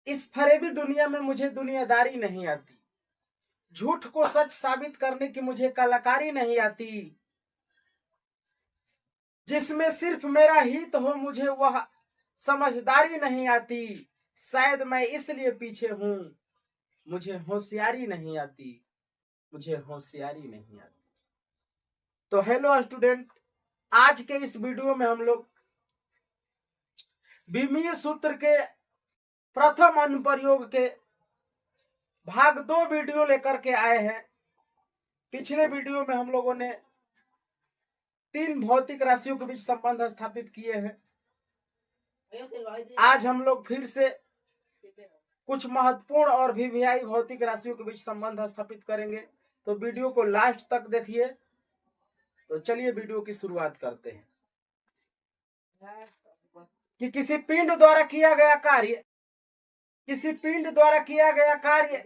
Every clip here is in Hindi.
इस फरेबी दुनिया में मुझे दुनियादारी नहीं आती, झूठ को सच साबित करने की मुझे कलाकारी नहीं आती, जिसमें सिर्फ मेरा हित हो मुझे वह समझदारी नहीं आती, शायद मैं इसलिए पीछे हूं, मुझे होशियारी नहीं आती, मुझे होशियारी नहीं आती। तो हेलो स्टूडेंट, आज के इस वीडियो में हम लोग विमीय सूत्र के प्रथम अनुप्रयोग के भाग 2 वीडियो लेकर के आए हैं। पिछले वीडियो में हम लोगों ने 3 भौतिक राशियों के बीच संबंध स्थापित किए हैं। आज हम लोग फिर से कुछ महत्वपूर्ण और भिन्न भौतिक राशियों के बीच संबंध स्थापित करेंगे, तो वीडियो को लास्ट तक देखिए। तो चलिए वीडियो की शुरुआत करते हैं। कि किसी पिंड द्वारा किया गया कार्य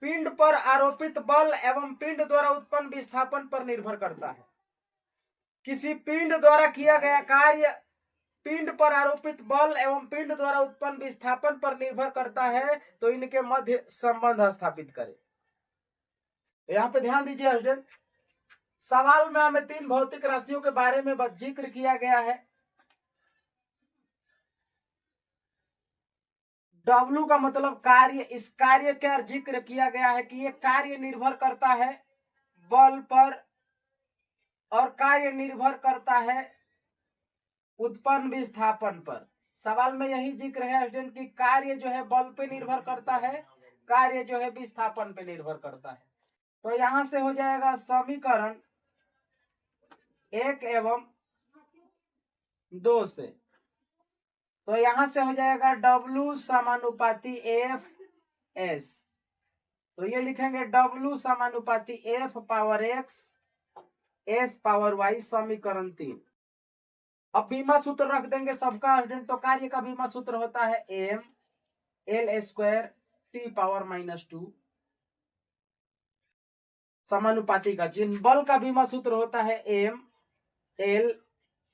पिंड पर आरोपित बल एवं पिंड द्वारा उत्पन्न विस्थापन पर निर्भर करता है। किसी पिंड द्वारा किया गया कार्य पिंड पर आरोपित बल एवं पिंड द्वारा उत्पन्न विस्थापन पर निर्भर करता है, तो इनके मध्य संबंध स्थापित करें। यहाँ पे ध्यान दीजिए स्टूडेंट, सवाल में हमें 3 भौतिक राशियों के बारे में जिक्र किया गया है। W का मतलब कार्य, इस कार्य का जिक्र किया गया है कि ये कार्य निर्भर करता है बल पर और कार्य निर्भर करता है उत्पन्न विस्थापन पर। सवाल में यही जिक्र है स्टूडेंट कि कार्य जो है बल पे निर्भर करता है, कार्य जो है विस्थापन पे निर्भर करता है। तो यहां से हो जाएगा समीकरण 1 एवं 2 से, तो यहां से हो जाएगा W समानुपाती F S। तो ये लिखेंगे W समानुपाती F power X S power Y, समीकरण 3। अब बीमा सूत्र रख देंगे सबका स्टूडेंट। तो कार्य का बीमा सूत्र होता है M L square T power -2, समानुपाती का चिन्ह। बल का बीमा सूत्र होता है M L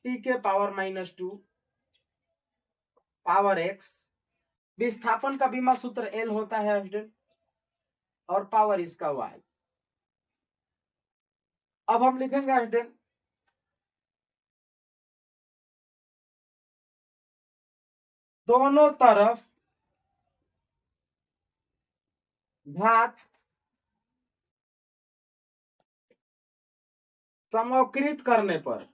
T के पावर -2 पावर X। विस्थापन का बीमा सूत्र L होता है स्टूडेंट और पावर इसका Y। अब हम लिखेंगे स्टूडेंट दोनों तरफ घात समोकृत करने पर,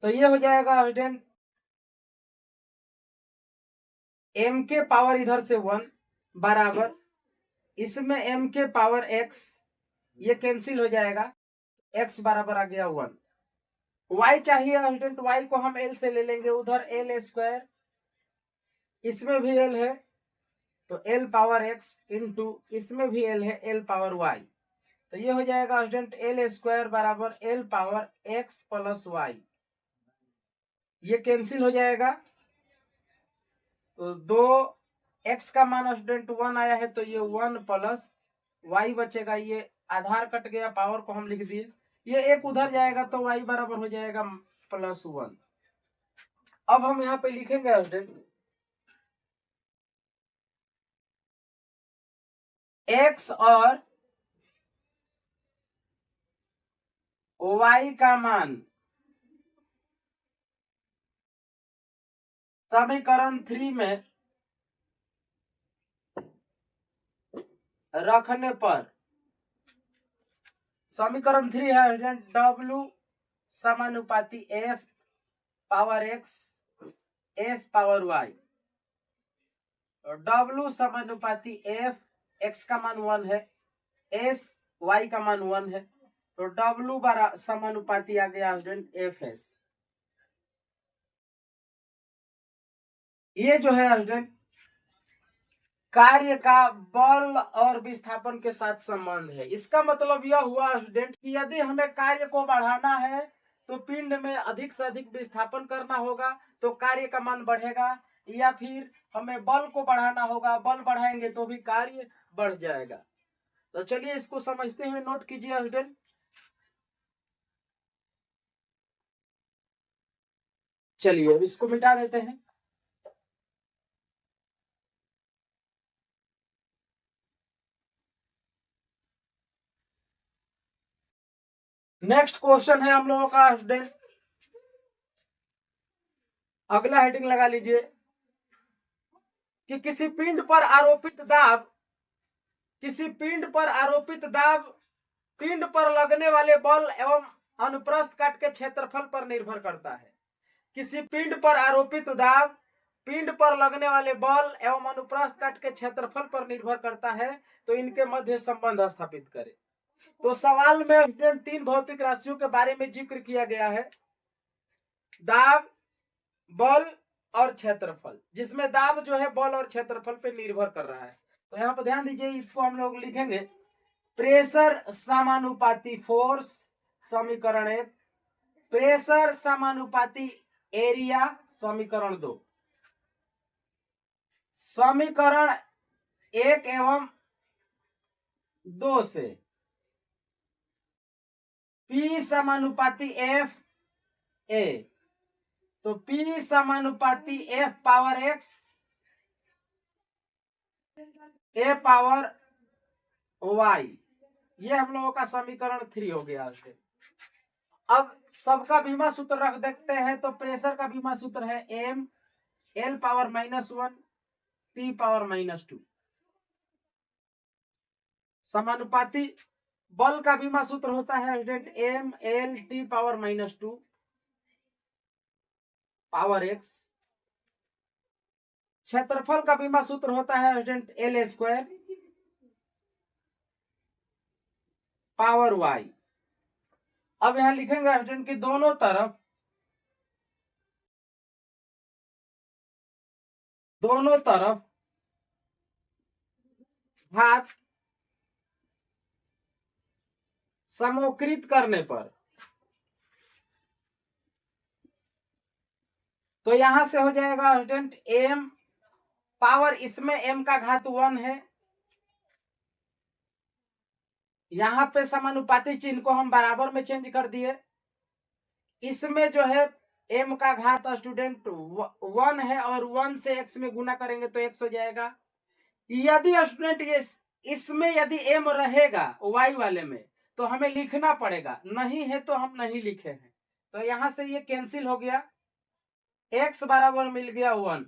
तो ये हो जाएगा स्टूडेंट m के पावर इधर से 1 बराबर इसमें m के पावर x, ये कैंसिल हो जाएगा, x बराबर आ गया 1। y चाहिए स्टूडेंट, y को हम l से ले लेंगे, उधर l स्क्वायर, इसमें भी l है तो l पावर x इंटू इसमें भी l है l पावर y। तो ये हो जाएगा स्टूडेंट l स्क्वायर बराबर l power x plus y, ये कैंसिल हो जाएगा। तो 2 x का मान स्टूडेंट 1 आया है, तो ये 1 प्लस y बचेगा, ये आधार कट गया, पावर को हम लिख दिए, ये एक उधर जाएगा तो y बराबर हो जाएगा +1। अब हम यहाँ पे लिखेंगे स्टूडेंट x और y का मान समीकरण 3 में रखने पर, समीकरण 3 है स्टूडेंट W समानुपाती F power X S power Y। W समानुपाती F, X का मान 1 है, S Y का मान 1 है, तो W समानुपाती आ गया स्टूडेंट FS। ये जो है स्टूडेंट कार्य का बल और विस्थापन के साथ संबंध है। इसका मतलब यह हुआ स्टूडेंट कि यदि हमें कार्य को बढ़ाना है तो पिंड में अधिक से अधिक विस्थापन करना होगा तो कार्य का मान बढ़ेगा, या फिर हमें बल को बढ़ाना होगा, बल बढ़ाएंगे तो भी कार्य बढ़ जाएगा। तो चलिए इसको समझते हुए नोट कीजिए स्टूडेंट। चलिए अब इसको मिटा देते हैं। नेक्स्ट क्वेश्चन है हम लोगों का स्टूडेंट, अगला हेडिंग लगा लीजिए कि किसी पिंड पर आरोपित दाब, पिंड पर लगने वाले बल एवं अनुप्रस्थ काट के क्षेत्रफल पर निर्भर करता है। किसी पिंड पर आरोपित दाब पिंड पर लगने वाले बल एवं अनुप्रस्थ काट के क्षेत्रफल पर निर्भर करता है, तो इनके मध्य संबंध स्थापित करें। तो सवाल में तीन भौतिक राशियों के बारे में जिक्र किया गया है, दाब, बल और क्षेत्रफल, जिसमें दाब जो है बल और क्षेत्रफल पे निर्भर कर रहा है। तो यहाँ पर ध्यान दीजिए, इसको हम लोग लिखेंगे प्रेशर समानुपाती फोर्स, समीकरण 1, प्रेशर समानुपाती एरिया, समीकरण 2। समीकरण 1 एवं 2 से P समानुपाती एफ ए, तो P समानुपाती एफ पावर एक्स ए पावर वाई, ये हम लोगों का समीकरण 3 हो गया। अब सबका बीमा सूत्र रख देते हैं। तो प्रेशर का बीमा सूत्र है M L power -1 T power -2, समानुपाती बल का बीमा सूत्र होता है M L T power -2 power X, क्षेत्रफल का बीमा सूत्र होता है एल स्क्वायर पावर वाई। अब यहां लिखेंगे स्टूडेंट कि दोनों तरफ घात समोकृत करने पर, तो यहां से हो जाएगा स्टूडेंट एम पावर, इसमें m का घात 1 है, यहां पे समानुपाती चिन्ह को हम बराबर में चेंज कर दिए। इसमें जो है m का घात स्टूडेंट 1 है और 1 से x में गुना करेंगे तो x हो जाएगा। यदि स्टूडेंट इसमें यदि m रहेगा y वाले में तो हमें लिखना पड़ेगा, नहीं है तो हम नहीं लिखे हैं। तो यहां से ये कैंसिल हो गया, x बराबर मिल गया 1,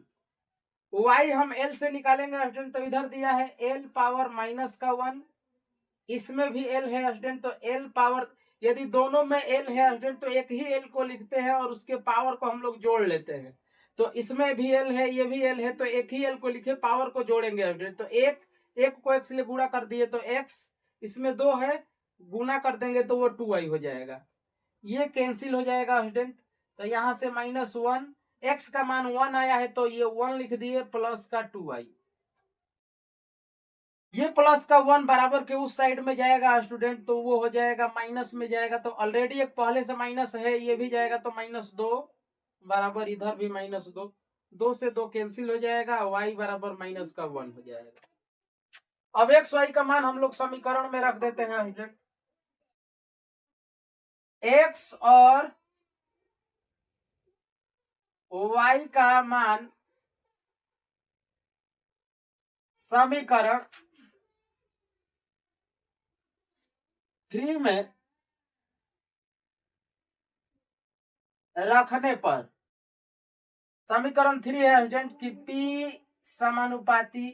y हम l से निकालेंगे स्टूडेंट, तो इधर दिया है l पावर -1, इसमें भी l है स्टूडेंट, तो l पावर, यदि दोनों में l है स्टूडेंट तो एक ही l को लिखते हैं और उसके पावर को हम लोग जोड़ लेते हैं। तो इसमें भी l है, ये भी l है, तो एक ही l को लिखे, पावर को जोड़ेंगे स्टूडेंट। तो एक को x से गुणा कर दिए तो x, इसमें 2 है, गुना कर देंगे तो वो 2y हो जाएगा, ये कैंसिल हो जाएगा स्टूडेंट। तो यहाँ से -1, x का मान 1 आया है तो ये 1 लिख दिए, प्लस का 2y, ये प्लस का 1 बराबर के उस साइड में जाएगा स्टूडेंट, तो वो हो जाएगा माइनस में जाएगा। तो ऑलरेडी एक पहले से माइनस है, ये भी जाएगा तो -2 बराबर, इधर भी -2, 2 से 2 कैंसिल हो जाएगा, y बराबर -1 हो जाएगा। अब x y का मान हम लोग समीकरण में रख देते हैं स्टूडेंट, x और y का मान समीकरण 3 में रखने पर, समीकरण 3 है स्टूडेंट कि P समानुपाती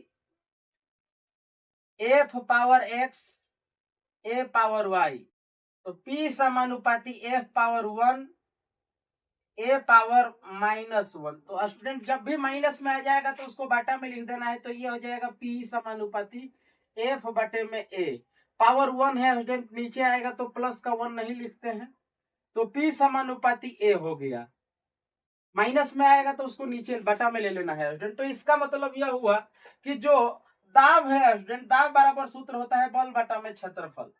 f power x a power y, तो P समानुपाती f पावर 1 a पावर -1। तो स्टूडेंट जब भी माइनस में आ जाएगा तो उसको बाटा में लिख देना है, तो ये हो जाएगा P समानुपाती f बटे में a, पावर 1 है स्टूडेंट, नीचे आएगा तो प्लस का 1 नहीं लिखते हैं, तो P समानुपाती a हो गया, माइनस में आएगा तो उसको नीचे बटा में ले लेना है स्टूडेंट। तो इसका मतलब यह हुआ कि जो दाब है स्टूडेंट, दाब बराबर सूत्र होता है बल बटा में क्षेत्रफल,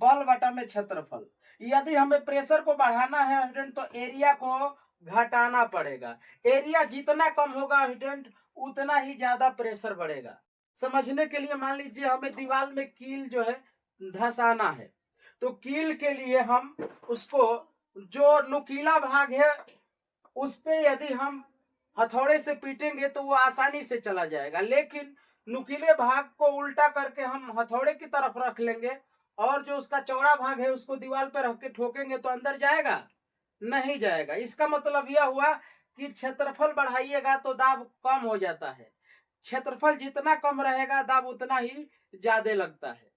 बल बटा में क्षेत्रफल। यदि हमें प्रेशर को बढ़ाना है स्टूडेंट तो एरिया को घटाना पड़ेगा, एरिया जितना कम होगा स्टूडेंट उतना ही ज्यादा प्रेशर बढ़ेगा। समझने के लिए मान लीजिए हमें दीवार में कील जो है धंसाना है, तो कील के लिए हम उसको, जो नुकीला भाग है उस पे यदि हम हथौड़े से पीटेंगे तो वो आसानी से चला जाएगा, लेकिन नुकीले भाग को उल्टा करके हम हथौड़े की तरफ रख लेंगे और जो उसका चौड़ा भाग है उसको दीवार पर रख के ठोकेंगे तो अंदर जाएगा? नहीं जाएगा। इसका मतलब यह हुआ कि क्षेत्रफल बढ़ाइएगा तो दाब कम हो जाता है, क्षेत्रफल जितना कम रहेगा दाब उतना ही ज्यादा लगता है।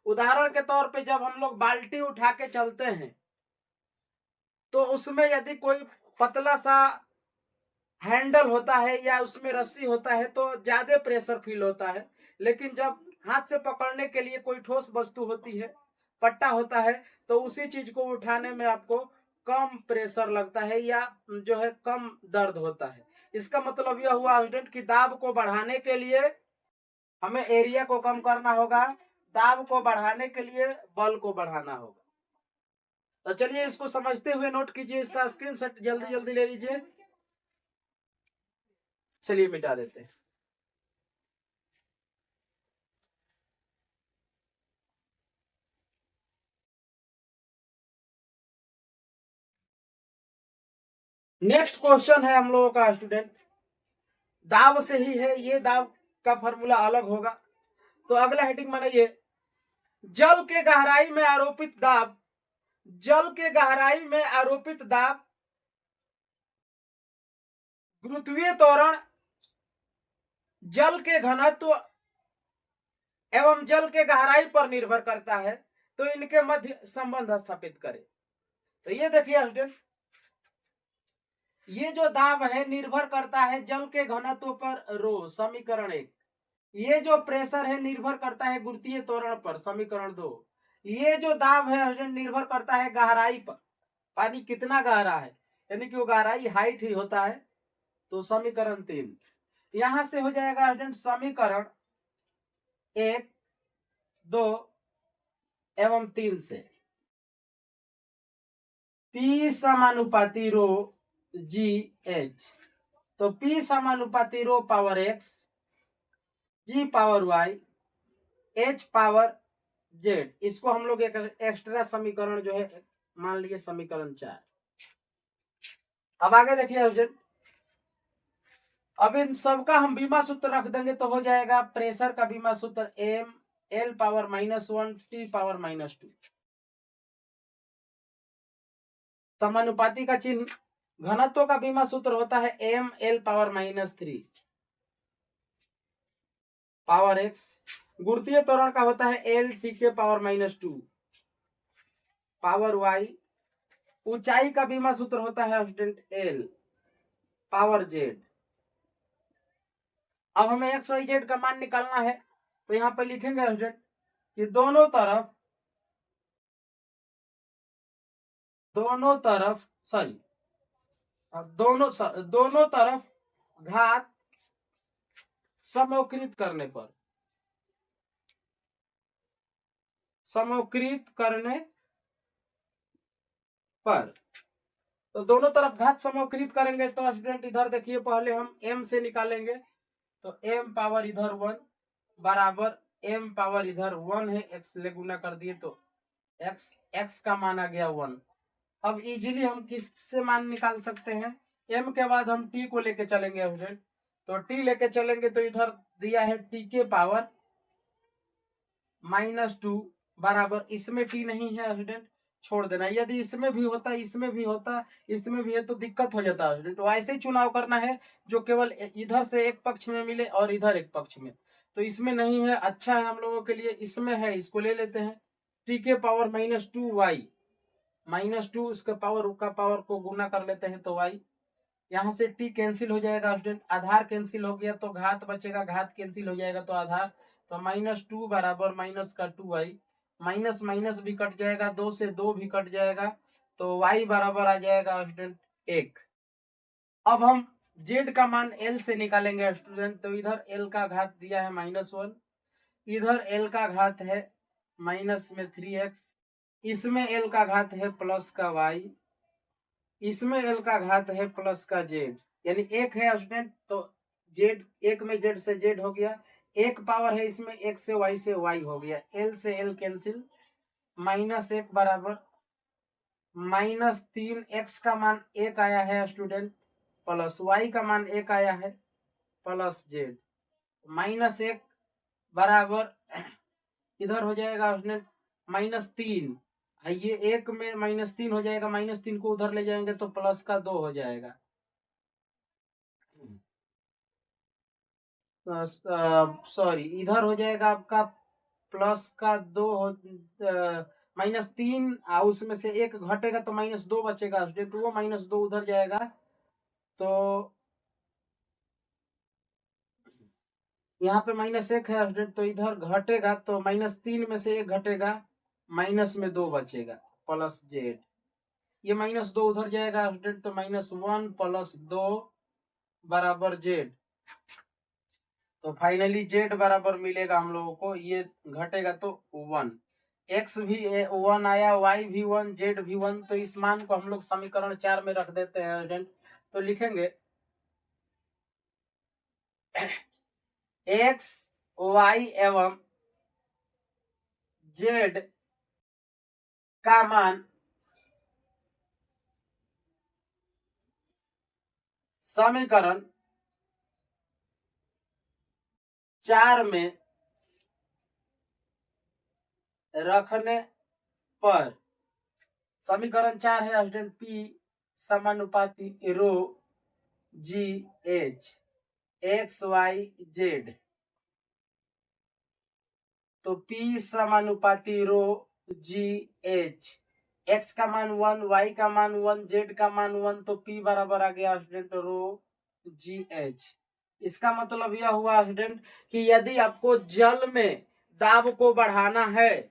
उदाहरण के तौर पे जब हम लोग बाल्टी उठा के चलते हैं तो उसमें यदि कोई पतला सा हैंडल होता है या उसमें रस्सी होता है तो ज्यादा प्रेशर फील होता है, लेकिन जब हाथ से पकड़ने के लिए कोई ठोस वस्तु होती है, पट्टा होता है, तो उसी चीज को उठाने में आपको कम प्रेशर लगता है या जो है कम दर्द होता है। इसका मतलब यह हुआ स्टूडेंट कि दाब को बढ़ाने के लिए हमें एरिया को कम करना होगा, दाब को बढ़ाने के लिए बल को बढ़ाना होगा। तो चलिए इसको समझते हुए नोट कीजिए, इसका स्क्रीनशॉट जल्दी जल्दी ले लीजिए। चलिए मिटा देते हैं। नेक्स्ट क्वेश्चन है हम लोगों का स्टूडेंट, दाब से ही है, ये दाब का फॉर्मूला अलग होगा। तो अगला हेडिंग बनाइए, जल के गहराई में आरोपित दाब, जल के गहराई में आरोपित दाब गुरुत्वीय त्वरण, जल के घनत्व एवं जल के गहराई पर निर्भर करता है, तो इनके मध्य संबंध स्थापित करें। तो ये देखिए स्टूडेंट, ये जो दाब है निर्भर करता है जल के घनत्व पर रो, समीकरण 1। ये जो प्रेशर है निर्भर करता है गुरुत्वीय त्वरण पर, समीकरण 2। ये जो दाब है निर्भर करता है गहराई पर, पानी कितना गहरा है, यानी कि वो गहराई हाइट ही होता है, तो समीकरण 3। यहां से हो जाएगा समीकरण 1, 2 एवं 3 से P समानुपाती रो जी एच, तो P समानुपाती rho power x, G power y, H power z, इसको हम लोग एक एक्स्ट्रा समीकरण जो है मान लिए समीकरण 4। अब आगे देखिए अर्जुन, अब इन सबका हम बीमा सूत्र रख देंगे तो हो जाएगा प्रेशर का बीमा सूत्र m L power -1 T power -2, समानुपाती का चिन्ह, घनत्व का बीमा सूत्र होता है m L power -3 power x, गुरुत्वीय त्वरण का होता है L T के पावर -2 पावर y, ऊंचाई का बीमा सूत्र होता है स्टूडेंट L पावर z। अब हमें x y z का मान निकालना है, तो यहां पर लिखेंगे स्टूडेंट कि दोनों तरफ घात समोकृत करने पर, तो दोनों तरफ घात समोकृत करेंगे तो स्टूडेंट इधर देखिए, पहले हम m से निकालेंगे, तो m पावर इधर 1 बराबर m पावर इधर 1 है, x ले गुना कर दिए तो x का मान आ गया 1। अब इजीली हम किससे मान निकाल सकते हैं, m के बाद हम t को लेके चलेंगे स्टूडेंट, तो t लेके चलेंगे तो इधर दिया है t के पावर -2 बराबर, इसमें t नहीं है स्टूडेंट, छोड़ देना। यदि इसमें भी होता, इसमें भी होता, इसमें भी है तो दिक्कत हो जाता है। तो ऐसे ही चुनाव करना है जो केवल इधर से एक पक्ष में मिले और इधर एक पक्ष में, तो इसमें नहीं है, अच्छा है हम लोगों के लिए, इसमें है, इसको ले लेते हैं। टी के पावर -2 वाई, -2 उसके पावर का पावर को गुना कर लेते हैं तो वाई, यहाँ से टी कैंसिल हो जाएगा स्टूडेंट, आधार कैंसिल हो गया तो घात बचेगा, घात कैंसिल हो जाएगा तो आधार, तो -2 बराबर माइनस का 2y, माइनस माइनस भी कट जाएगा, 2 से 2 भी कट जाएगा, तो y बराबर आ जाएगा स्टूडेंट 1। अब हम z का मान l से निकालेंगे स्टूडेंट, तो इधर l का घात दिया है -1, इधर l का घात है माइनस में 3x, इसमें l का घात है प्लस का y, इसमें l का घात है प्लस का z, यानी 1 है स्टूडेंट, तो z 1 में z से z हो गया, 1 पावर है इसमें, 1 से y हो गया, l से l कैंसिल, -1 बराबर -3x का मान 1 आया है स्टूडेंट, प्लस y का मान 1 आया है, प्लस z, -1 बराबर इधर हो जाएगा स्टूडेंट -3, ये 1 में -3 हो जाएगा, -3 को उधर ले जाएंगे तो प्लस का 2 हो जाएगा। सॉरी, इधर हो जाएगा आपका प्लस का 2 हो, -3, उसमें से 1 घटेगा तो -2 बचेगा, तो वो -2 उधर जाएगा, तो यहाँ पे -1 है स्टूडेंट, तो इधर घटेगा तो -3 में से 1 घटेगा, माइनस में 2 बचेगा, प्लस जेड। ये -2 उधर जाएगा स्टूडेंट, तो -1 प्लस 2 बराबर जेड। तो फाइनली जेड बराबर मिलेगा हम लोगों को, ये घटेगा तो 1। एक्स भी 1 आया, वाई भी 1, जेड भी 1। तो इस मान को हम लोग समीकरण 4 में रख देते हैं स्टूडेंट। तो लिखेंगे एक्स, वाई एवं जेड का मान समीकरण 4 में रखने पर, समीकरण 4 है स्टूडेंट पी समानुपाती rho G H X Y Z. तो P समानुपाती रो जी एच, एक्स का मान 1, वाई का मान 1, जेड का मान 1, तो P बराबर आ गया स्टूडेंट रो जी एच। इसका मतलब यह हुआ स्टूडेंट कि यदि आपको जल में दाब को बढ़ाना है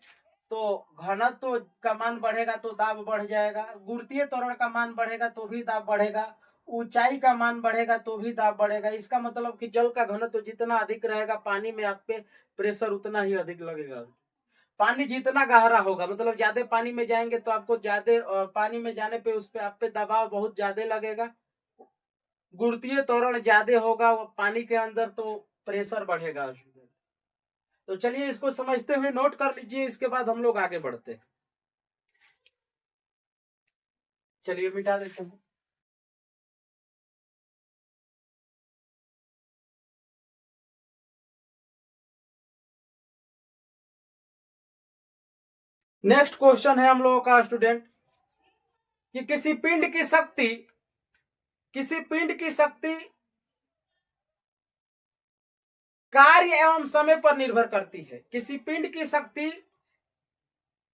तो घनत्व का मान बढ़ेगा तो दाब बढ़ जाएगा, गुरुत्वीय त्वरण का मान बढ़ेगा तो भी दाब बढ़ेगा, ऊंचाई का मान बढ़ेगा तो भी दाब बढ़ेगा। इसका मतलब कि जल का घनत्व जितना अधिक रहेगा पानी में आप पे प्रेशर उतना ही अधिक लगेगा। पानी जितना गहरा होगा, मतलब ज्यादा पानी में जाएंगे तो आपको ज्यादा पानी में जाने पे उस पे आप पे दबाव बहुत ज्यादा लगेगा, गुरुत्वीय त्वरण ज्यादा होगा पानी के अंदर तो प्रेशर बढ़ेगा। तो चलिए इसको समझते हुए नोट कर लीजिए, इसके बाद हम लोग आगे बढ़ते हैं। चलिए मिटा देते हैं। नेक्स्ट क्वेश्चन है हम लोगों का स्टूडेंट कि किसी पिंड की शक्ति कार्य एवं समय पर निर्भर करती है। किसी पिंड की शक्ति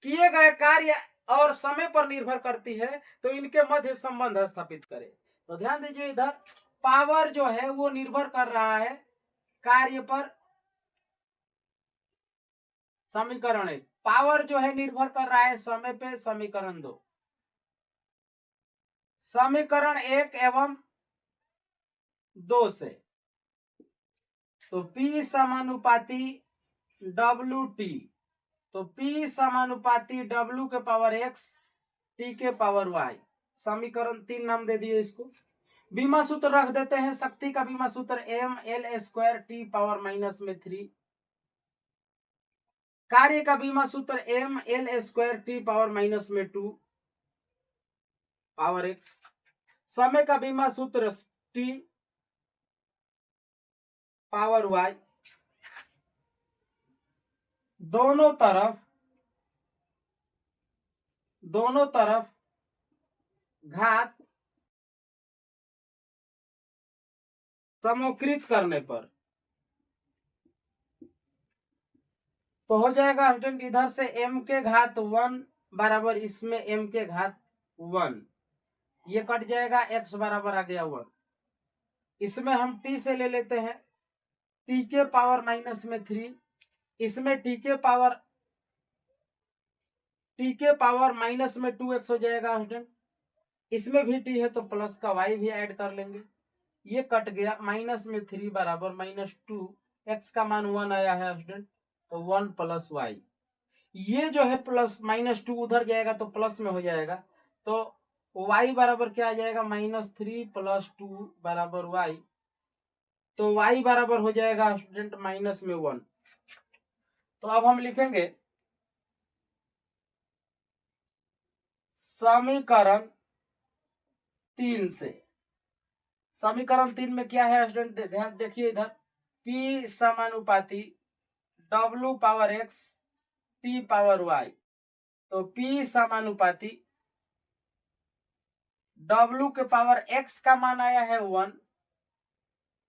किए गए कार्य और समय पर निर्भर करती है, तो इनके मध्य संबंध स्थापित करें। तो ध्यान दीजिए, इधर पावर जो है वो निर्भर कर रहा है कार्य पर, समीकरण 1। पावर जो है निर्भर कर रहा है समय पे, समीकरण 2। समीकरण 1 एवं 2 से, तो P समानुपाती WT, तो P समानुपाती W के पावर X T के पावर Y, समीकरण 3 नाम दे दिए इसको। बीमा सूत्र रख देते हैं, शक्ति का बीमा सूत्र mL² T पावर -3, कार्य का बीमा सूत्र mL² T power -2 power X, समय का बीमा सूत्र T पावर Y, दोनों तरफ घात समोकृत करने पर, तो हो जाएगा स्टूडेंट इधर से m के घात 1 बराबर इसमें m के घात 1, ये कट जाएगा, x बराबर आ गया 1। इसमें हम t से ले लेते हैं, t के पावर -3, इसमें t के पावर -2x हो जाएगा स्टूडेंट। इसमें भी t है तो प्लस का y भी ऐड कर लेंगे, ये कट गया, -3 बराबर -2, x का मान 1 आया है स्टूडेंट, तो 1 प्लस y, ये जो है प्लस -2 उधर जाएगा तो प्लस में हो जाएगा, तो y बराबर क्या आ जाएगा, -3 + 2 बराबर y, तो y बराबर हो जाएगा स्टूडेंट -1। तो अब हम लिखेंगे समीकरण 3 से, समीकरण 3 में क्या है स्टूडेंट, ध्यान देखिए इधर, P समानुपाती W power X T power Y, तो P समानुपाती W के पावर x का मान आया है 1,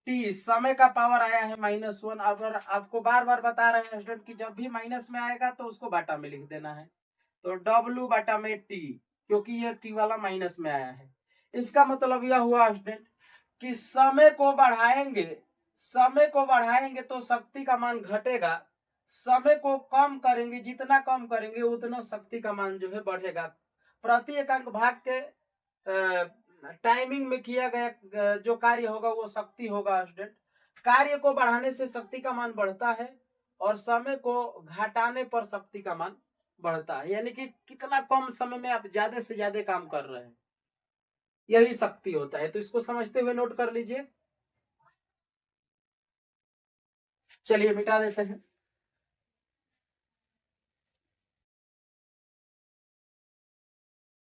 T समय का पावर आया है -1। अगर आपको बार बार बता रहे हैं स्टूडेंट कि जब भी माइनस में आएगा तो उसको बाटा में लिख देना है, तो W बाटा में T, क्योंकि ये T वाला माइनस में आया है। इसका मतलब यह हुआ स्टूडेंट कि समय को बढ़ाएंगे तो शक्ति का मान घटेगा, समय को कम करेंगे, जितना कम करेंगे उतना शक्ति का मान जो है बढ़ेगा। प्रति एकांक भाग के टाइमिंग में किया गया जो कार्य होगा वो शक्ति होगा स्टूडेंट। कार्य को बढ़ाने से शक्ति का मान बढ़ता है और समय को घटाने पर शक्ति का मान बढ़ता है, यानी कि कितना कम समय में आप ज्यादा से ज्यादा काम कर रहे हैं, यही शक्ति होता है। तो इसको समझते हुए नोट कर लीजिए। चलिए मिटा देते हैं।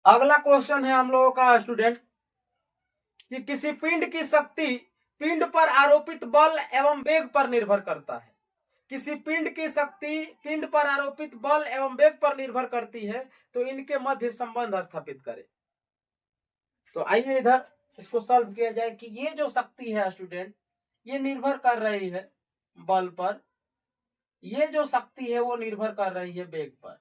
अगला क्वेश्चन है हम लोगों का स्टूडेंट कि किसी पिंड की शक्ति पिंड पर आरोपित बल एवं वेग पर निर्भर करता है। किसी पिंड की शक्ति पिंड पर आरोपित बल एवं वेग पर निर्भर करती है, तो इनके मध्य संबंध स्थापित करें। तो आइए इधर इसको सॉल्व किया जाए कि ये जो शक्ति है स्टूडेंट, ये निर्भर कर रही है बल पर, ये जो शक्ति है वो निर्भर कर रही है वेग पर।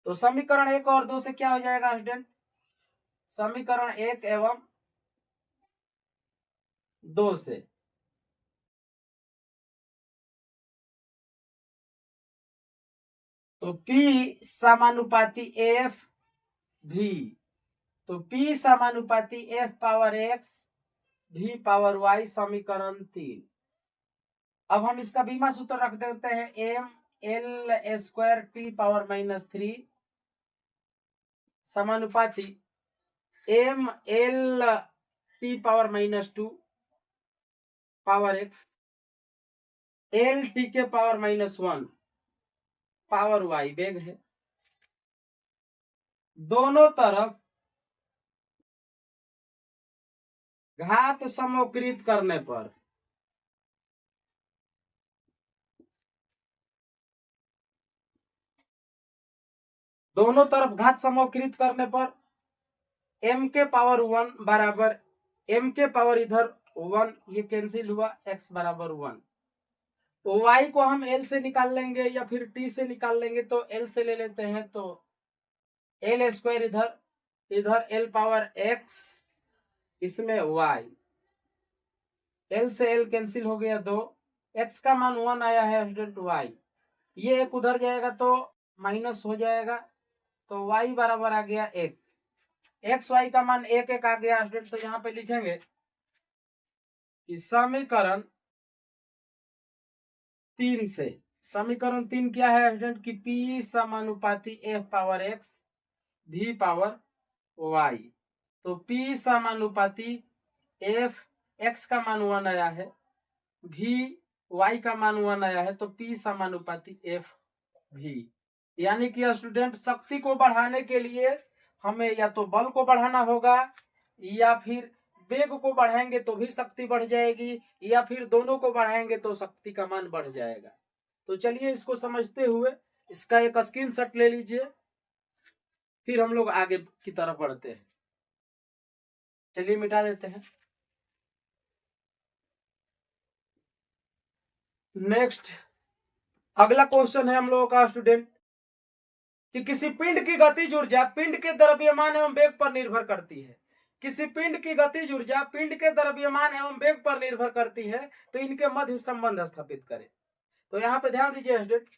तो समीकरण 1 और 2 से क्या हो जाएगा स्टूडेंट? समीकरण 1 एवं 2 से तो P समानुपाती F V, तो P समानुपाती F power x V power y, समीकरण 3। अब हम इसका बीमा सूत्र रख देते हैं m l square t power -3 समानुपाती m l t power -2 power x l t के पावर -1 पावर y वेग है। दोनों तरफ घात समोकृत करने पर m के पावर 1 बराबर m के पावर इधर 1, ये कैंसिल हुआ, x बराबर 1। तो y को हम l से निकाल लेंगे या फिर t से निकाल लेंगे, तो l से ले लेते हैं, तो l स्क्वायर इधर l पावर x, इसमें y, l से l कैंसिल हो गया 2, x का मान 1 आया है स्टूडेंट y, ये एक उधर जाएगा तो माइनस हो जाएगा, तो y बराबर आ गया 1, एक्स वाई का मान 1 आ गया स्टूडेंट। तो यहाँ पे लिखेंगे कि समीकरण 3 से, समीकरण 3 क्या है स्टूडेंट कि P समानुपाती F power x V power y, तो P समानुपाती F x का मान 1 आया है, V y का मान 1 आया है, तो P समानुपाती F V, यानी कि स्टूडेंट शक्ति को बढ़ाने के लिए हमें या तो बल को बढ़ाना होगा या फिर वेग को बढ़ाएंगे तो भी शक्ति बढ़ जाएगी, या फिर दोनों को बढ़ाएंगे तो शक्ति का मान बढ़ जाएगा। तो चलिए इसको समझते हुए इसका एक स्क्रीनशॉट ले लीजिए, फिर हम लोग आगे की तरफ बढ़ते हैं। चलिए मिटा देते हैं। नेक्स्ट अगला क्वेश्चन है हम लोगों का स्टूडेंट कि किसी पिंड की गतिज ऊर्जा पिंड के द्रव्यमान एवं वेग पर निर्भर करती है। किसी पिंड की गतिज ऊर्जा पिंड के द्रव्यमान एवं वेग पर निर्भर करती है, तो इनके मध्य संबंध स्थापित करें। तो यहाँ पे ध्यान दीजिए स्टूडेंट,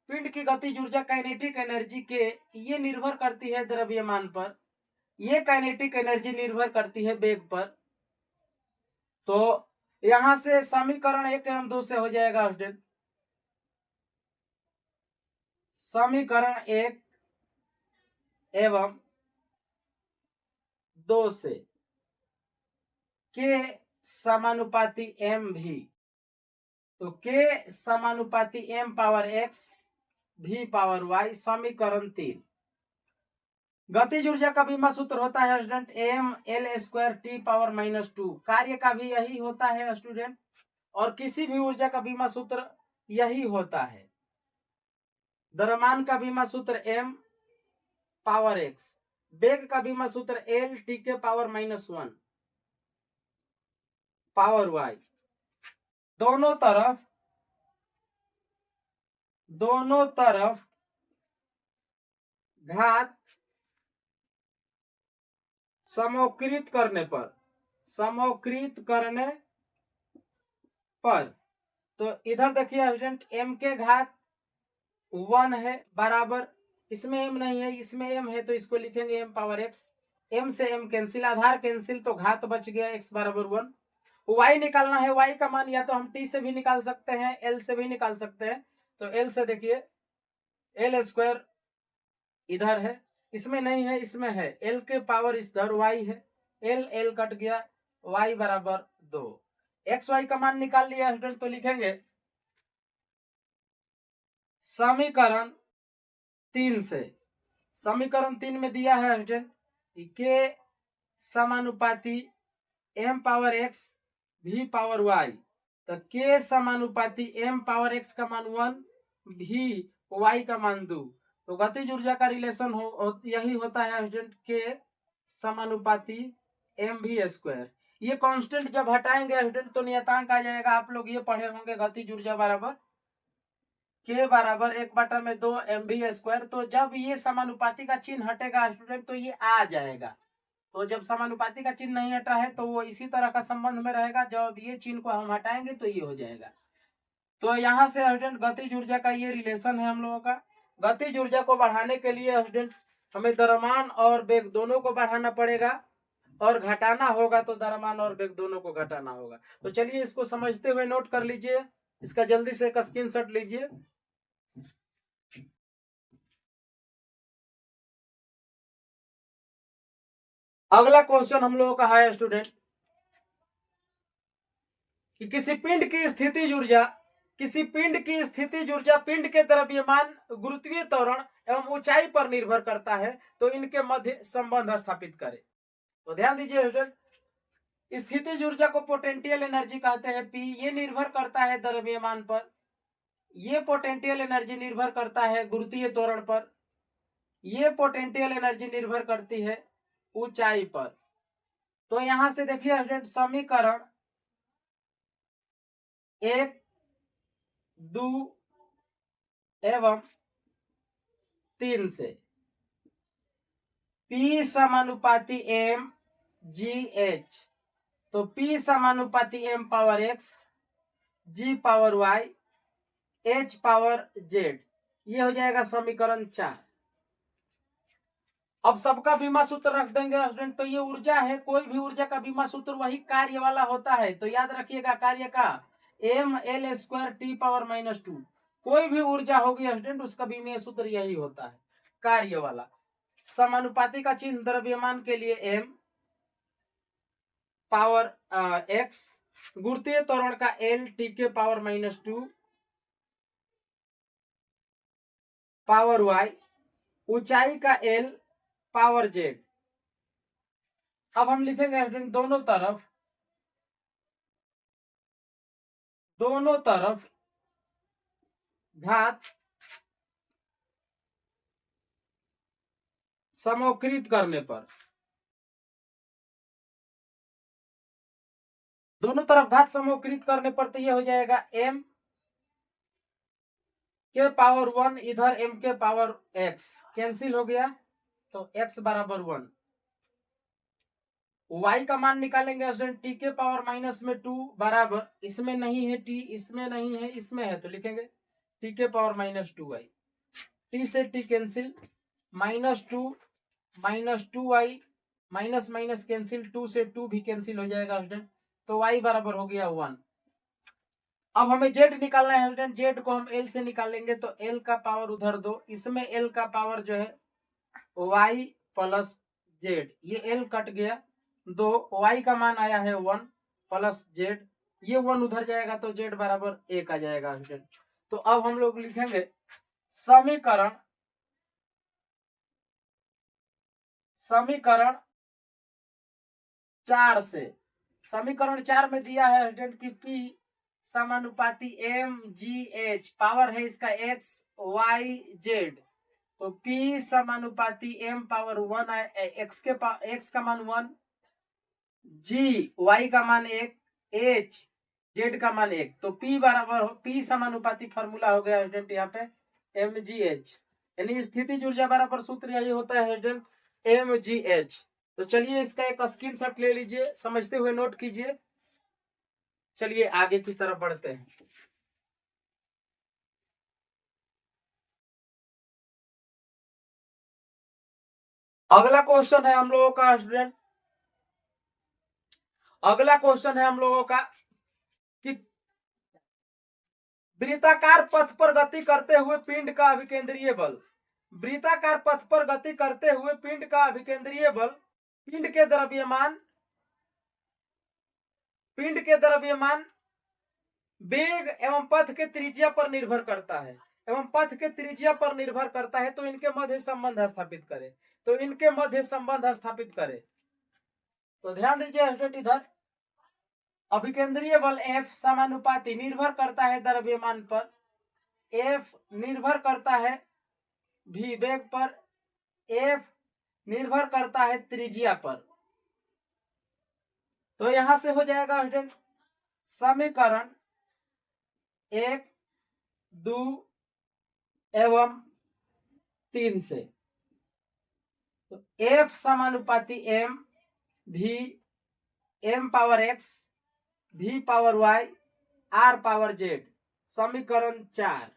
पिंड की गतिज ऊर्जा काइनेटिक एनर्जी के ये निर्भर करती है द्रव्यमान पर, ये काइनेटिक एनर्जी निर्भर करती है वेग पर। तो यहां से समीकरण 1 एवं 2 से हो जाएगा स्टूडेंट, समीकरण 1 एवं 2 से के समानुपाती एम भी, तो के समानुपाती एम पावर एक्स भी पावर वाई, समीकरण 3। गतिज ऊर्जा का बीमा सूत्र होता है student M L square T power -2, कार्य का भी यही होता है स्टूडेंट, और किसी भी ऊर्जा का बीमा सूत्र यही होता है। द्रव्यमान का बीमा सूत्र एम पावर x, वेग का विमा सूत्र एल टी के पावर -1 पावर y। दोनों तरफ घात समोकृत करने पर तो इधर देखिए स्टूडेंट m के घात 1 है बराबर, इसमें m नहीं है, इसमें m है, तो इसको लिखेंगे m पावर x। m से m कैंसिल, आधार कैंसिल, तो घात बच गया x बराबर 1। y निकालना है, y का मान या तो हम t से भी निकाल सकते हैं, l से भी निकाल सकते हैं। तो l से देखिए l स्क्वायर इधर है, इसमें नहीं है, इसमें है, l के पावर इधर y है, l कट गया, y बराबर 2। एक्स वाई का मान निकाल लिया स्टूडेंट, तो लिखेंगे समीकरण 3 से, समीकरण 3 में दिया है स्टूडेंट के समानुपाती m power x v power y, तो k समानुपाती m पावर x का मान 1 v y का मान 2। तो गतिज ऊर्जा का रिलेशन यही होता है स्टूडेंट के समानुपाती mv स्क्वायर। ये कांस्टेंट जब हटाएंगे स्टूडेंट तो नियतांक आ जाएगा, आप लोग ये पढ़े होंगे, गतिज ऊर्जा बराबर के बराबर 1/2 mv स्क्वायर। तो जब ये समानुपाती का चिन्ह हटेगा स्टूडेंट तो ये आ जाएगा, तो जब समानुपाती का चिन्ह नहीं हटा है तो वो इसी तरह का संबंध में रहेगा, जब ये चिन्ह को हम हटाएंगे तो ये हो जाएगा। तो यहाँ से स्टूडेंट गतिज ऊर्जा का ये रिलेशन है हम लोगों का। गतिज ऊर्जा को बढ़ाने के लिए स्टूडेंट हमें द्रव्यमान और वेग दोनों को बढ़ाना पड़ेगा, और घटाना होगा तो द्रव्यमान और वेग दोनों को घटाना होगा। तो चलिए इसको समझते हुए नोट कर लीजिए, इसका जल्दी से एक स्क्रीनशॉट लीजिए। अगला क्वेश्चन हम लोगों का है स्टूडेंट कि किसी पिंड की स्थितिज ऊर्जा पिंड के द्रव्यमान, गुरुत्वीय त्वरण एवं ऊंचाई पर निर्भर करता है, तो इनके मध्य संबंध स्थापित करें। तो ध्यान दीजिए स्टूडेंट, स्थितिज ऊर्जा को पोटेंशियल एनर्जी कहते हैं P, ये निर्भर करता है द्रव्यमान पर, ये पोटेंशियल एनर्जी निर्भर करता है गुरुत्वीय त्वरण पर, ये पोटेंशियल एनर्जी निर्भर करती है ऊंचाई पर। तो यहां से देखिए स्टूडेंट समीकरण 1, 2 एवं 3 से P समानुपाती m g h, तो P समानुपाती m power x, g power y, h power z, ये हो जाएगा समीकरण 4। अब सबका बीमा सूत्र रख देंगे स्टूडेंट, तो ये ऊर्जा है, कोई भी ऊर्जा का बीमा सूत्र वही कार्य वाला होता है, तो याद रखिएगा कार्य का ml स्क्वायर t पावर -2। कोई भी ऊर्जा होगी स्टूडेंट उसका बीमा सूत्र यही होता है, कार्य वाला। समानुपाती का चिन्ह द्रव्यमान के लिए m पावर x, गुरुत्वीय त्वरण का l t के पावर -2 पावर y, ऊंचाई का l पावर z। अब हम लिखेंगे स्टूडेंट दोनों तरफ घात समोकृत करने पर, दोनों तरफ घात समोकृत करने पर तो ये हो जाएगा m के पावर 1, इधर m के पावर x कैंसिल हो गया, तो x बराबर 1। y का मान निकालेंगे स्टूडेंट t के पावर -2 बराबर, इसमें नहीं है t, इसमें नहीं है, इसमें है, तो लिखेंगे t के पावर -2y, t से t cancel, -2y minus minus cancel, 2 से 2 भी कैंसिल हो जाएगा स्टूडेंट, तो y बराबर हो गया 1। अब हमें z निकालना है स्टूडेंट, z को हम l से निकालेंगे, तो l का पावर उधर 2, इसमें l का पावर जो है y प्लस z, ये l कट गया 2, y का मान आया है 1 प्लस z, ये 1 उधर जाएगा तो z बराबर 1 आ जाएगा स्टूडेंट। तो अब हम लोग लिखेंगे समीकरण 4 से, समीकरण 4 में दिया है स्टूडेंट कि P समानुपाती m g h, पावर है इसका x y z, तो P समानुपाती m पावर 1 x का मान 1, G y का मान 1, H Z का मान 1। तो P बराबर P समानुपाती फॉर्मूला हो गया स्टूडेंट यहाँ पे mgh, यानी स्थितिज ऊर्जा बराबर सूत्र यही होता है स्टूडेंट mgh। तो चलिए इसका एक स्क्रीनशॉट ले लीजिए, समझते हुए नोट कीजिए। चलिए आगे की तरफ बढ़ते हैं। अगला क्वेश्चन है हम लोगों का स्टूडेंट, अगला क्वेश्चन है हम लोगों का कि वृत्ताकार पथ पर गति करते हुए पिंड का अभिकेंद्रीय बल, वृत्ताकार पथ पर गति करते हुए पिंड का अभिकेंद्रीय बल पिंड के द्रव्यमान वेग एवं पथ के त्रिज्या पर निर्भर करता है, एवं पथ के त्रिज्या पर निर्भर करता है। तो इनके मध्य संबंध स्थापित करें, तो इनके मध्य संबंध स्थापित करें। तो ध्यान दीजिए इधर अभिकेंद्रीय बल F समानुपाती निर्भर करता है द्रव्यमान पर, F निर्भर करता है v वेग पर, F निर्भर करता है त्रिज्या पर। तो यहां से हो जाएगा स्टूडेंट समीकरण 1, 2 एवं 3 से। तो F समानुपाती m v m power x v power y r power z, समीकरण 4।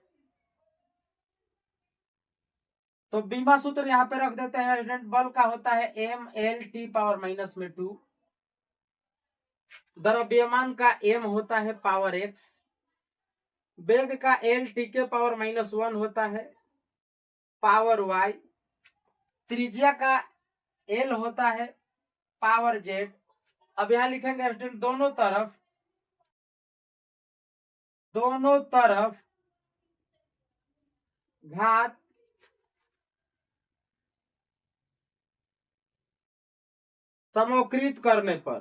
तो बीमा सूत्र यहां पे रख देते हैं स्टूडेंट, बल का होता है m l t पावर -2, द्रव्यमान का m होता है पावर x, वेग का l t के पावर -1 होता है पावर y, त्रिज्या का l होता है पावर z। अब यहां लिखेंगे स्टूडेंट दोनों तरफ घात समोकृत करने पर,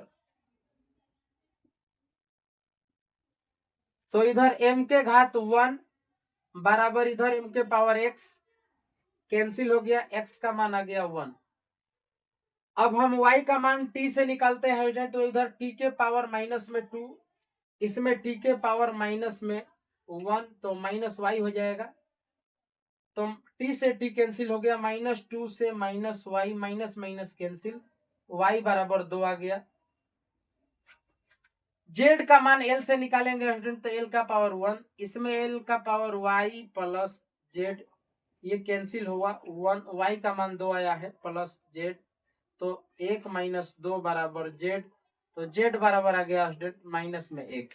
तो इधर m के घात 1 बराबर इधर m के पावर x कैंसिल हो गया, x का मान आ गया 1। अब हम y का मान t से निकालते हैं, तो इधर t के पावर -2, इसमें t के पावर -1, तो -y हो जाएगा। तो t से t कैंसिल हो गया, -2 से -y, माइनस कैंसिल, y बराबर 2 आ गया। z का मान l से निकालेंगे स्टूडेंट, तो l का पावर 1, इसमें l का पावर y प्लस z, ये कैंसिल हुआ, 1 y का मान 2 आया है प्लस z, तो 1 - 2 बराबर z, तो z बराबर आ गया स्टूडेंट -1।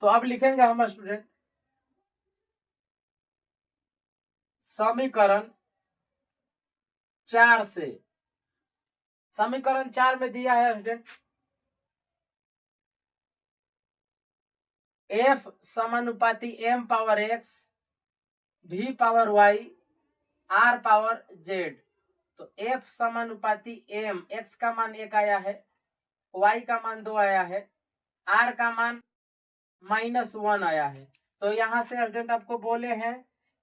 तो अब लिखेंगे हम स्टूडेंट समीकरण 4 से, समीकरण 4 में दिया है स्टूडेंट F समानुपाती m power x v power y r power z। तो F समानुपाती m, x का मान 1 आया है, y का मान 2 आया है, r का मान -1 आया है। तो यहां से स्टूडेंट आपको बोले हैं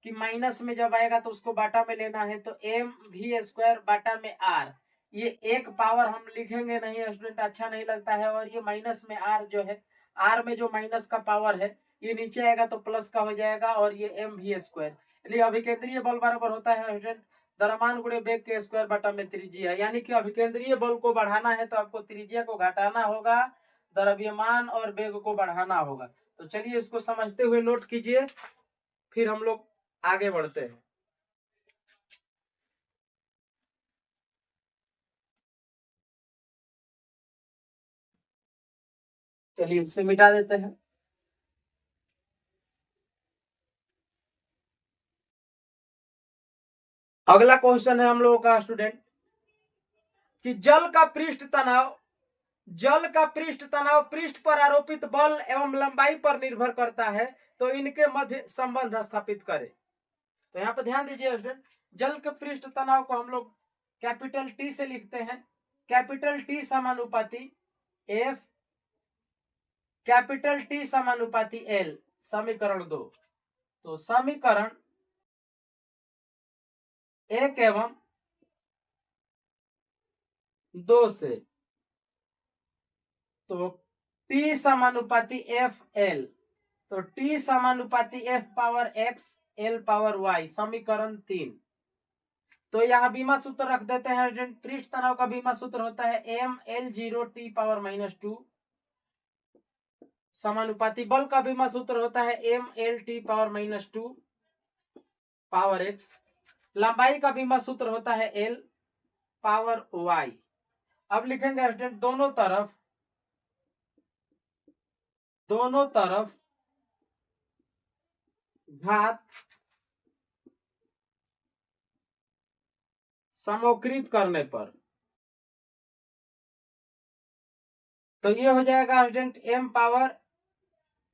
कि माइनस में जब आएगा तो उसको बाटा में लेना है, तो m v² बाटा में r, ये एक पावर हम लिखेंगे नहीं स्टूडेंट, अच्छा नहीं लगता है। और ये माइनस में r जो है, r में जो माइनस का पावर है ये नीचे आएगा तो प्लस का हो जाएगा, और ये m v², यानी अभिकेंद्रीय बल बराबर होता है स्टूडेंट द्रव्यमान गुणे वेग के स्क्वायर बटा में त्रिज्या। यानी कि अभिकेंद्रीय बल को बढ़ाना है तो आपको त्रिज्या को घटाना होगा, द्रव्यमान और वेग को बढ़ाना होगा। तो चलिए इसको समझते हुए नोट कीजिए, फिर हम लोग आगे बढ़ते हैं। चलिए इसे मिटा देते हैं। अगला क्वेश्चन है हम लोगों का स्टूडेंट कि जल का पृष्ठ तनाव पृष्ठ पर आरोपित बल एवं लंबाई पर निर्भर करता है, तो इनके मध्य संबंध स्थापित करें। तो यहाँ पर ध्यान दीजिए स्टूडेंट, जल के पृष्ठ तनाव को हम लोग कैपिटल T से लिखते हैं, कैपिटल T समानुपाती F, कैपिटल T समानुपाती L, समीकरण 2। तो समीकरण 1 एवं 2 से, तो T समानुपाती एफ एल, तो T समानुपाती F power X L power Y, समीकरण 3। तो यहाँ बीमा सूत्र रख देते हैं। पृष्ठ तनाव का बीमा सूत्र होता है एम एल 0 टी पावर -2, समानुपाती बल का बीमा सूत्र होता है M L T power -2 power X, लंबाई का बीमा सूत्र होता है एल पावर वाई। अब लिखेंगे स्टूडेंट दोनों तरफ घात समोकृत करने पर, तो ये हो जाएगा स्टूडेंट m पावर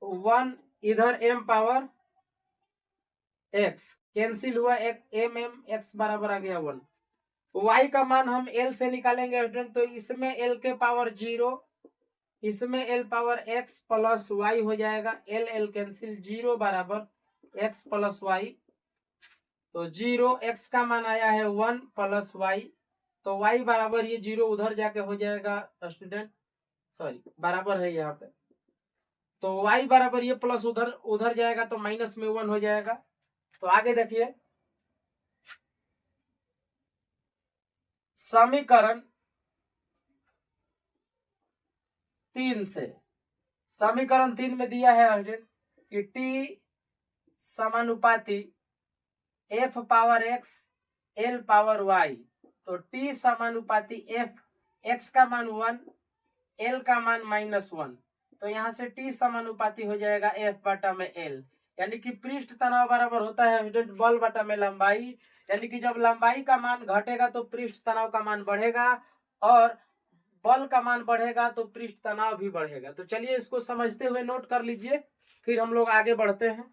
1, इधर m पावर x कैंसिल हुआ, एक m x बराबर आ गया 1। y का मान हम l से निकालेंगे स्टूडेंट, तो इसमें l के पावर 0, इसमें l power x plus y हो जाएगा, l l कैंसिल, 0 बराबर x प्लस y, तो 0 x का मान आया है 1 प्लस y, तो y बराबर ये 0 उधर जाके हो जाएगा स्टूडेंट, सॉरी बराबर है यहाँ पे, तो y बराबर ये प्लस उधर जाएगा तो माइनस में 1 हो जाएगा। तो आगे देखिए, समीकरण 3 से, समीकरण 3 में दिया है स्टूडेंट कि t समानुपाती f power x l power y, तो t समानुपाती f, x का मान 1, l का मान -1, तो यहाँ से t समानुपाती हो जाएगा f बटा में l, यानी कि पृष्ठ तनाव बराबर होता है स्टूडेंट बल बटा में लंबाई, यानी कि जब लंबाई का मान घटेगा तो पृष्ठ तनाव का मान बढ़ेगा, और बल का मान बढ़ेगा तो पृष्ठ तनाव भी बढ़ेगा। तो चलिए इसको समझते हुए नोट कर लीजिए, फिर हम लोग आगे बढ़ते हैं।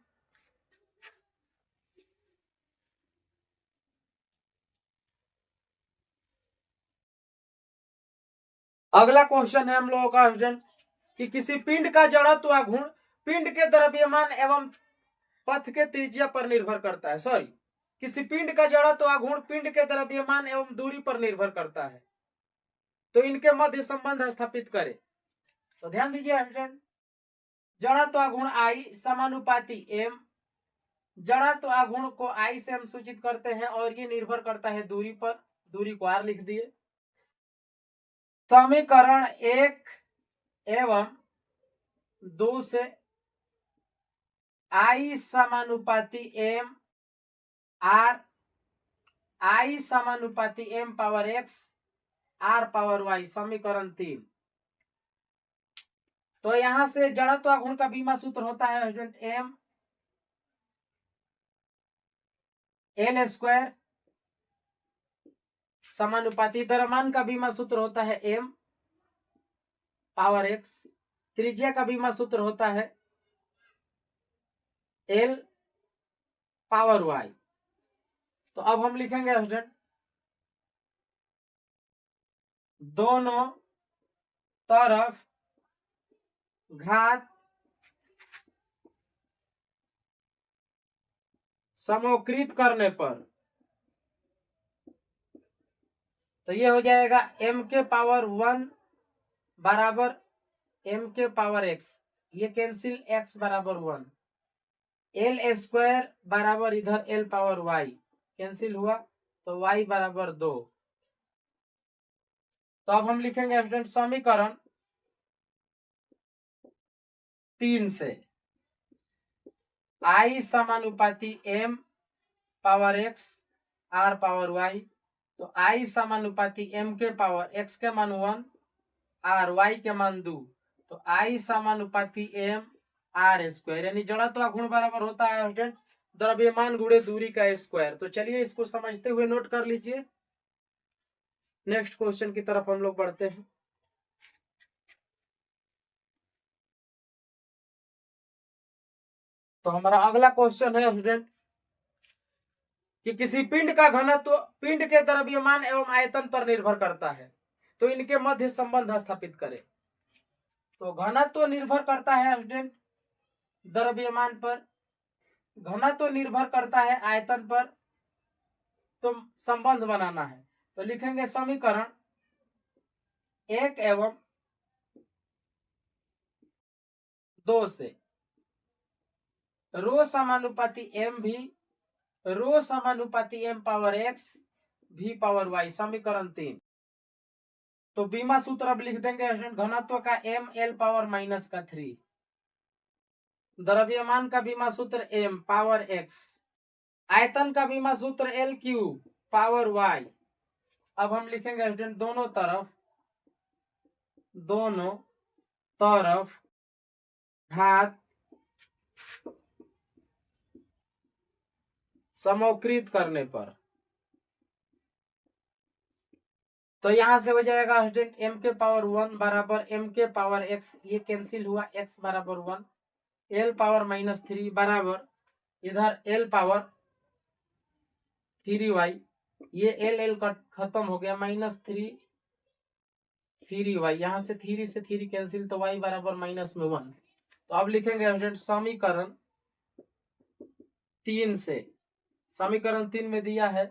अगला क्वेश्चन है हम लोगों का स्टूडेंट कि किसी पिंड का जड़त्व गुण पिंड के द्रव्यमान एवं पथ के त्रिज्या पर निर्भर करता है। सॉरी, किसी पिंड का जड़त्व गुण पिंड के द्रव्यमान एवं दूरी पर निर्भर करता है, तो इनके मध्य संबंध स्थापित करें। तो ध्यान दीजिए स्टूडेंट, जड़त्व गुण आई समानुपाती एम, जड़त्व गुण को आई से हम सूचित करते हैं और ये निर्भर करता है दूरी पर, दूरी को आर लिख दिए। समीकरण 1 एवं 2 से आई समानुपाती एम आर, आई समानुपाती M power X R power Y, समीकरण 3। तो यहां से जड़त्व गुण का बीमा सूत्र होता है स्टूडेंट एम एल स्क्वायर, समानुपाती द्रव्यमान का बीमा सूत्र होता है एम पावर एक्स, त्रिज्या का बीमा सूत्र होता है एल पावर वाई। तो अब हम लिखेंगे स्टूडेंट दोनों तरफ घात समोकृत करने पर, तो ये हो जाएगा m के पावर 1 बराबर m के पावर x, ये कैंसिल x बराबर 1, एल स्क्वायर बराबर इधर l पावर y कैंसिल हुआ, तो y बराबर 2। तो अब हम लिखेंगे स्टूडेंट समीकरण 3 से I समानुपाती m power x r power y, तो I समानुपाती m के पावर x के मान 1 r y के मान 2, तो I समानुपाती m r स्क्वायर, यानी जड़त्व गुण बराबर होता है स्टूडेंट द्रव्यमान गुणे दूरी का स्क्वायर। तो चलिए इसको समझते हुए नोट कर लीजिए, नेक्स्ट क्वेश्चन की तरफ हम लोग बढ़ते हैं। तो हमारा अगला क्वेश्चन है स्टूडेंट कि किसी पिंड का घनत्व पिंड के द्रव्यमान एवं आयतन पर निर्भर करता है, तो इनके मध्य संबंध स्थापित करें। तो घनत्व निर्भर करता है स्टूडेंट द्रव्यमान पर, घनत्व निर्भर करता है आयतन पर, तो संबंध बनाना है, तो लिखेंगे समीकरण 1 एवं 2 से रो समानुपाती एम भी रो समानुपाती एम पावर एक्स भी पावर वाई, समीकरण 3। तो बीमा सूत्र अब लिख देंगे घनत्व का एम एल पावर माइनस का 3, द्रव्यमान का बीमा सूत्र एम पावर एक्स, आयतन का बीमा सूत्र एल क्यू पावर वाई। अब हम लिखेंगे दोनों तरफ घात समोकृत करने पर, तो यहां से हो जाएगा एम के पावर 1 बराबर एम के पावर एक्स, ये कैंसिल हुआ, एक्स बराबर 1, एल पावर माइनस 3 बराबर इधर एल पावर 3 वाई, ये एल का खत्म हो गया, माइनस 3 वाई, यहां से 3 कैंसिल, तो वाई बराबर माइनस में 1। तो अब लिखेंगे समीकरण 3 से, समीकरण 3 में दिया है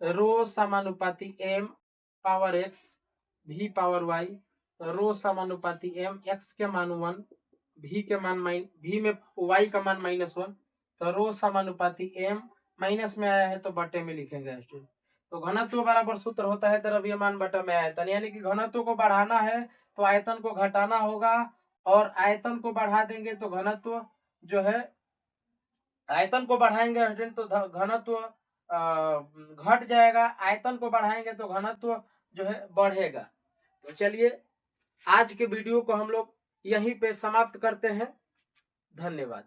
रो समानुपाती एम पावर एक्स भी पावर वाई, रो समानुपाती एम एक्स के मान 1 भी के मान भी में वाई का मान -1, तो रो समानुपाती एम माइनस में आया है तो बटे में लिखेंगे। तो घनत्व बराबर सूत्र होता है द्रव्यमान बटा में आयतन, यानी कि घनत्व को बढ़ाना है तो आयतन को घटाना होगा, और आयतन को बढ़ा देंगे तो घनत्व जो है, आयतन को बढ़ाएंगे तो घनत्व घट जाएगा, आयतन को बढ़ाएंगे तो घनत्व जो है बढ़ेगा। तो चलिए आज के वीडियो को हम लोग यहीं पे समाप्त करते हैं। धन्यवाद।